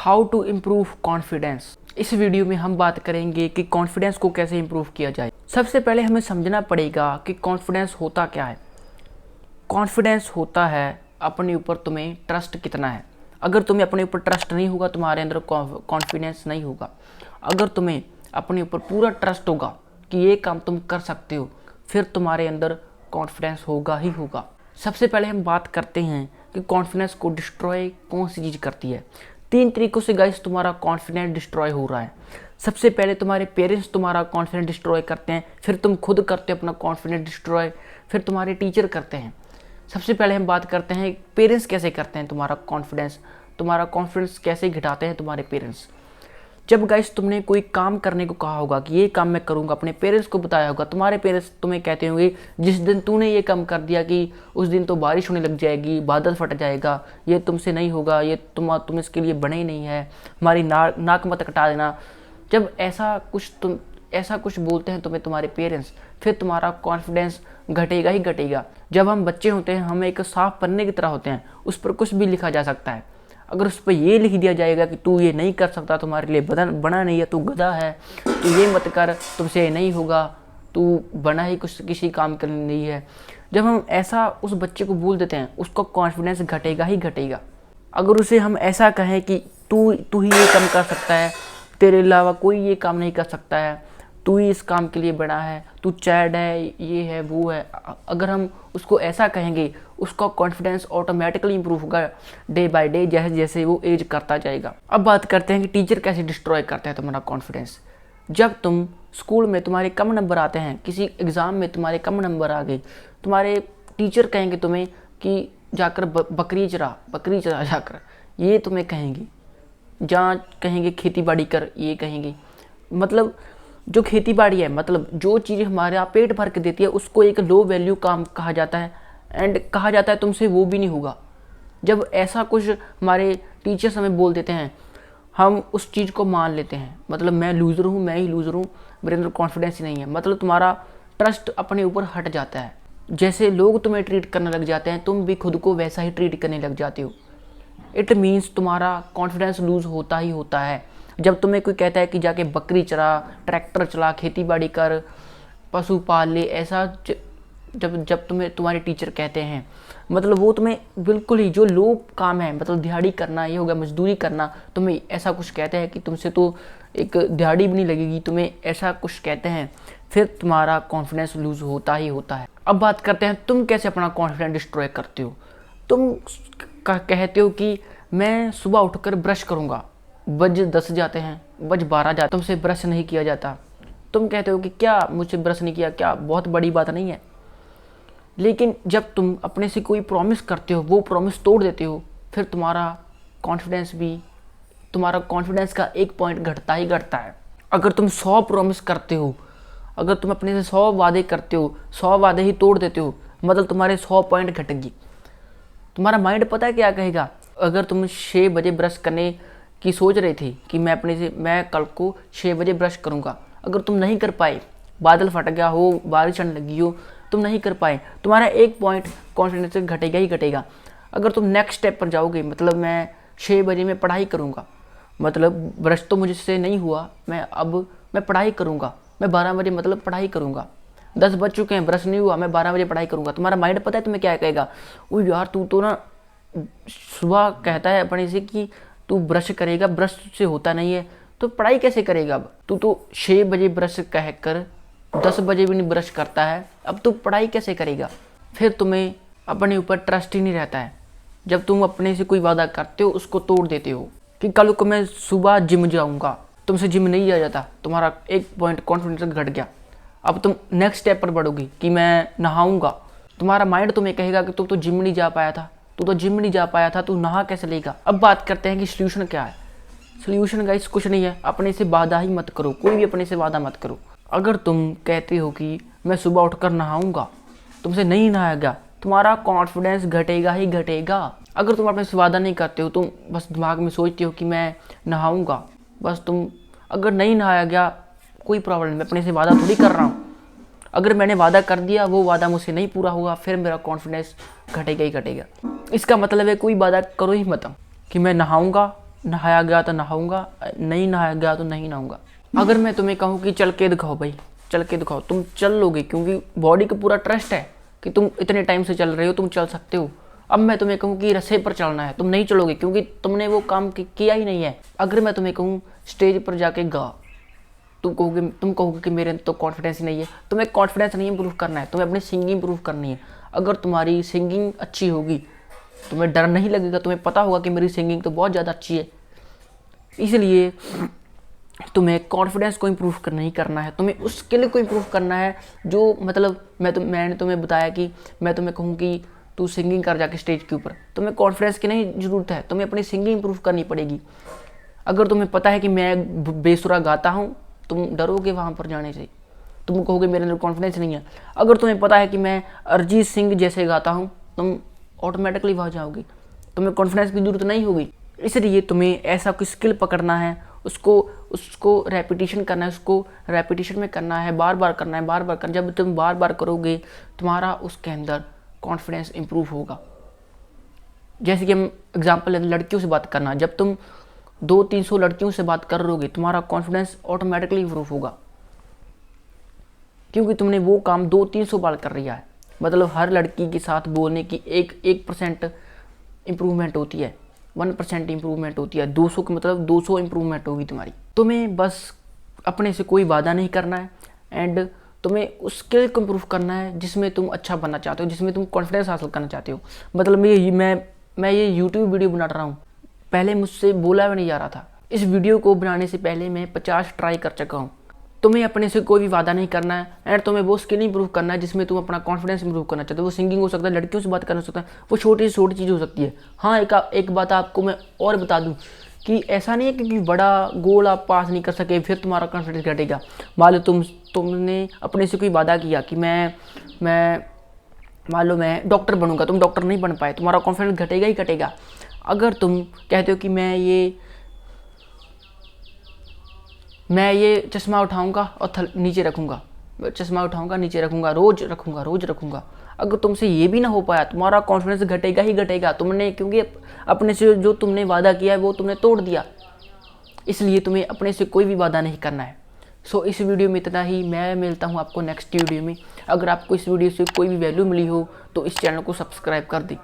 How to improve confidence. इस video में हम बात करेंगे कि कॉन्फिडेंस को कैसे इम्प्रूव किया जाए। सबसे पहले हमें समझना पड़ेगा कि कॉन्फिडेंस होता क्या है। कॉन्फिडेंस होता है अपने ऊपर तुम्हें ट्रस्ट कितना है। अगर तुम्हें अपने ऊपर ट्रस्ट नहीं होगा, तुम्हारे अंदर कॉन्फिडेंस नहीं होगा। अगर तुम्हें अपने ऊपर पूरा ट्रस्ट होगा कि ये काम तुम कर सकते हो, फिर तुम्हारे अंदर कॉन्फिडेंस होगा ही होगा। सबसे पहले हम बात करते हैं कि कॉन्फिडेंस को डिस्ट्रॉय कौन सी चीज़ करती है। 3 तरीकों से गाइस तुम्हारा कॉन्फिडेंस डिस्ट्रॉय हो रहा है। सबसे पहले तुम्हारे पेरेंट्स तुम्हारा कॉन्फिडेंस डिस्ट्रॉय करते हैं, फिर तुम खुद करते हो अपना कॉन्फिडेंस डिस्ट्रॉय, फिर तुम्हारे टीचर करते हैं। सबसे पहले हम बात करते हैं पेरेंट्स कैसे करते हैं तुम्हारा कॉन्फिडेंस कैसे घटाते हैं तुम्हारे पेरेंट्स। जब गाइस तुमने कोई काम करने को कहा होगा कि ये काम मैं करूँगा, अपने पेरेंट्स को बताया होगा, तुम्हारे पेरेंट्स तुम्हें कहते होंगे जिस दिन तूने ये काम कर दिया कि उस दिन तो बारिश होने लग जाएगी, बादल फट जाएगा, ये तुमसे नहीं होगा, ये तुम इसके लिए बने ही नहीं है, हमारी नाक मत कटा देना। जब ऐसा कुछ बोलते हैं तुम्हें तुम्हारे पेरेंट्स, फिर तुम्हारा कॉन्फिडेंस घटेगा ही घटेगा। जब हम बच्चे होते हैं, हम एक साफ पन्ने की तरह होते हैं, उस पर कुछ भी लिखा जा सकता है। अगर उस पर ये लिख दिया जाएगा कि तू ये नहीं कर सकता, तुम्हारे लिए बना नहीं है, तू गधा है, तू ये मत कर, तुमसे नहीं होगा, तू बना ही कुछ किसी काम के लिए नहीं है। जब हम ऐसा उस बच्चे को बोल देते हैं, उसका कॉन्फिडेंस घटेगा ही घटेगा। अगर उसे हम ऐसा कहें कि तू ही ये काम कर सकता है, तेरे अलावा कोई ये काम नहीं कर सकता है, तू ही इस काम के लिए बना है, तू चैड है, ये है वो है, अगर हम उसको ऐसा कहेंगे, उसका कॉन्फिडेंस ऑटोमेटिकली इंप्रूव होगा डे बाय डे, जैसे जैसे वो एज करता जाएगा। अब बात करते हैं कि टीचर कैसे डिस्ट्रॉय करते हैं तुम्हारा कॉन्फिडेंस। जब तुम स्कूल में तुम्हारे कम नंबर आते हैं, किसी एग्ज़ाम में तुम्हारे कम नंबर आ गए, तुम्हारे टीचर कहेंगे तुम्हें कि जाकर बकरी चरा जाकर, ये तुम्हें कहेंगे। जहाँ कहेंगे खेती बाड़ी कर, ये कहेंगे। मतलब जो खेती बाड़ी है, मतलब जो चीज़ हमारे पेट भर के देती है, उसको एक लो वैल्यू काम कहा जाता है। एंड कहा जाता है तुमसे वो भी नहीं होगा। जब ऐसा कुछ हमारे टीचर्स हमें बोल देते हैं, हम उस चीज़ को मान लेते हैं। मतलब मैं लूज़र हूँ, मैं ही लूज़र हूँ, मेरे अंदर कॉन्फिडेंस ही नहीं है। मतलब तुम्हारा ट्रस्ट अपने ऊपर हट जाता है। जैसे लोग तुम्हें ट्रीट करने लग जाते हैं, तुम भी खुद को वैसा ही ट्रीट करने लग जाते हो। इट मीन्स तुम्हारा कॉन्फिडेंस लूज़ होता ही होता है। जब तुम्हें कोई कहता है कि जाके बकरी चरा, ट्रैक्टर चला, खेती बाड़ी कर, पशु पाल ले, ऐसा जब तुम्हारे टीचर कहते हैं, मतलब वो तुम्हें बिल्कुल ही जो लो काम है, मतलब दिहाड़ी करना, ये हो गया मजदूरी करना, तुम्हें ऐसा कुछ कहते हैं कि तुमसे तो एक दिहाड़ी भी नहीं लगेगी, तुम्हें ऐसा कुछ कहते हैं, फिर तुम्हारा कॉन्फिडेंस लूज़ होता ही होता है। अब बात करते हैं तुम कैसे अपना कॉन्फिडेंस डिस्ट्रॉय करते हो। तुम कहते हो कि मैं सुबह उठकर ब्रश करूँगा, बज 10 जाते हैं, बज 12 जाते, तुमसे ब्रश नहीं किया जाता। तुम कहते हो कि क्या मुझसे ब्रश नहीं किया, क्या बहुत बड़ी बात नहीं है। लेकिन जब तुम अपने से कोई प्रॉमिस करते हो, वो प्रॉमिस तोड़ देते हो, फिर तुम्हारा कॉन्फिडेंस का एक पॉइंट घटता ही घटता है। अगर तुम 100 प्रॉमिस करते हो, अगर तुम अपने से 100 वादे करते हो, 100 वादे ही तोड़ देते हो, मतलब तुम्हारे 100 पॉइंट घटेंगे। तुम्हारा माइंड पता है क्या कहेगा। अगर तुम 6 बजे ब्रश करने की सोच रहे थे कि मैं कल को 6 बजे ब्रश करूँगा, अगर तुम नहीं कर पाए, बादल फट गया हो, बारिश आने लगी हो, तुम नहीं कर पाए, तुम्हारा एक पॉइंट कॉन्फिडेंस घटेगा ही घटेगा। अगर तुम नेक्स्ट स्टेप पर जाओगे, मतलब मैं 6 बजे में पढ़ाई करूँगा, मतलब ब्रश तो मुझसे नहीं हुआ, मैं पढ़ाई करूँगा, मैं 12 बजे मतलब पढ़ाई करूँगा, 10 बज चुके हैं, ब्रश नहीं हुआ, मैं 12 बजे पढ़ाई करूँगा। तुम्हारा माइंड पता है तुम्हें क्या कहेगा, वो यार तू तो ना सुबह कहता है अपने से कि तू ब्रश करेगा, ब्रश से होता नहीं है, तो पढ़ाई कैसे करेगा। अब तू तो 6 बजे ब्रश कहकर 10 बजे भी नहीं ब्रश करता है, अब तू पढ़ाई कैसे करेगा। फिर तुम्हें अपने ऊपर ट्रस्ट ही नहीं रहता है। जब तुम अपने से कोई वादा करते हो, उसको तोड़ देते हो कि कल को मैं सुबह जिम जाऊँगा, तुमसे जिम नहीं जा जाता, तुम्हारा एक पॉइंट कॉन्फिडेंस घट गया। अब तुम नेक्स्ट स्टेप पर बढ़ोगी कि मैं नहाऊँगा, तुम्हारा माइंड तुम्हें कहेगा कि तू तो जिम नहीं जा पाया था, तू नहा कैसे लेगा। अब बात करते हैं कि सल्यूशन क्या है। सल्यूशन गाइस कुछ नहीं है, अपने से वादा ही मत करो, कोई भी अपने से वादा मत करो। अगर तुम कहते हो कि मैं सुबह उठकर नहाऊंगा, तुमसे नहीं नहाया गया, तुम्हारा कॉन्फिडेंस घटेगा ही घटेगा। अगर तुम अपने से वादा नहीं करते हो, तुम बस दिमाग में सोचते हो कि मैं नहाऊंगा, बस तुम अगर नहीं नहाया गया कोई प्रॉब्लम नहीं, मैं अपने से वादा थोड़ी कर रहा हूँ। अगर मैंने वादा कर दिया, वो वादा मुझसे नहीं पूरा हुआ, फिर मेरा कॉन्फिडेंस घटेगा ही घटेगा। इसका मतलब है कोई वादा करो ही मत कि मैं नहाऊंगा नहाया गया तो नहाऊंगा, नहीं नहाया गया तो नहीं नहाऊंगा। अगर मैं तुम्हें कहूँ कि चल के दिखाओ भाई, चल के दिखाओ, तुम चल लोगे क्योंकि बॉडी का पूरा ट्रस्ट है कि तुम इतने टाइम से चल रहे हो, तुम चल सकते हो। अब मैं तुम्हें कहूँ कि रस्से पर चलना है, तुम नहीं चलोगे क्योंकि तुमने वो काम किया ही नहीं है। अगर मैं तुम्हें कहूँ स्टेज पर जाके गा, तुम कहोगे कि मेरे अंदर तो कॉन्फिडेंस ही नहीं है। तुम्हें कॉन्फिडेंस नहीं इंप्रूव करना है, तुम्हें अपनी सिंगिंग इंप्रूव करनी है। अगर तुम्हारी सिंगिंग अच्छी होगी, तुम्हें डर नहीं लगेगा, तुम्हें पता होगा कि मेरी सिंगिंग तो बहुत ज़्यादा अच्छी है। इसलिए तुम्हें कॉन्फिडेंस को इम्प्रूव नहीं करना है, तुम्हें उस स्किल को इम्प्रूव करना है जो मतलब मैंने तुम्हें बताया कि मैं तुम्हें कहूँ कि तू सिंगिंग कर जाके स्टेज के ऊपर, तुम्हें कॉन्फिडेंस की नहीं ज़रूरत है, तुम्हें अपनी सिंगिंग इम्प्रूव करनी पड़ेगी। अगर तुम्हें पता है कि मैं बेसुरा गाता हूँ, तुम डरोगे वहाँ पर जाने से, तुम कहोगे मेरे अंदर कॉन्फिडेंस नहीं है। अगर तुम्हें पता है कि मैं अरिजीत सिंह जैसे गाता हूँ, तुम ऑटोमेटिकली वहाँ जाओगे, तुम्हें कॉन्फिडेंस की जरूरत नहीं होगी। इसलिए तुम्हें ऐसा कोई स्किल पकड़ना है, उसको रेपिटेशन करना है, उसको रेपिटेशन में करना है, बार बार करना है, बार बार करना। जब तुम बार बार करोगे तुम्हारा उसके अंदर कॉन्फिडेंस इंप्रूव होगा। जैसे कि हम एग्जांपल लेते, लड़कियों से बात करना, जब तुम 200-300 लड़कियों से बात कर रहोगे तुम्हारा कॉन्फिडेंस ऑटोमेटिकली इंप्रूव होगा, क्योंकि तुमने वो काम 200-300 बार कर लिया है। मतलब हर लड़की के साथ बोलने की 1% इम्प्रूवमेंट होती है, 1% इम्प्रूवमेंट होती है। 200 का मतलब 200 इम्प्रूवमेंट होगी तुम्हारी। तुम्हें बस अपने से कोई वादा नहीं करना है एंड तुम्हें उस स्किल को इम्प्रूव करना है जिसमें तुम अच्छा बनना चाहते हो, जिसमें तुम कॉन्फिडेंस हासिल करना चाहते हो। मतलब मैं ये यूट्यूब वीडियो बना रहा हूँ, पहले मुझसे बोला भी नहीं जा रहा था। इस वीडियो को बनाने से पहले मैं 50 ट्राई कर चुका हूँ। तुम्हें अपने से कोई भी वादा नहीं करना है एंड तुम्हें वो स्किल इंप्रूव करना है जिसमें तुम अपना कॉन्फिडेंस इंप्रूव करना चाहते हो। वो सिंगिंग हो सकता है, लड़कियों से बात करना हो सकता है, वो छोटी से छोटी चीज़ हो सकती है। हाँ, एक बात आपको मैं और बता दूँ कि ऐसा नहीं है कि बड़ा गोल आप पास नहीं कर सके फिर तुम्हारा कॉन्फिडेंस घटेगा। मान लो तुमने अपने से कोई वादा किया कि मैं मान लो मैं डॉक्टर बनूंगा, तुम डॉक्टर नहीं बन पाए, तुम्हारा कॉन्फिडेंस घटेगा ही घटेगा। अगर तुम कहते हो कि मैं ये चश्मा उठाऊंगा और नीचे रखूंगा, चश्मा उठाऊंगा नीचे रखूंगा, रोज रखूंगा, अगर तुमसे ये भी ना हो पाया, तुम्हारा कॉन्फिडेंस घटेगा ही घटेगा। तुमने क्योंकि अपने से जो तुमने वादा किया है वो तुमने तोड़ दिया। इसलिए तुम्हें अपने से कोई भी वादा नहीं करना है। सो इस वीडियो में इतना ही। मैं मिलता हूँ आपको नेक्स्ट वीडियो में। अगर आपको इस वीडियो से कोई भी वैल्यू मिली हो तो इस चैनल को सब्सक्राइब कर दें।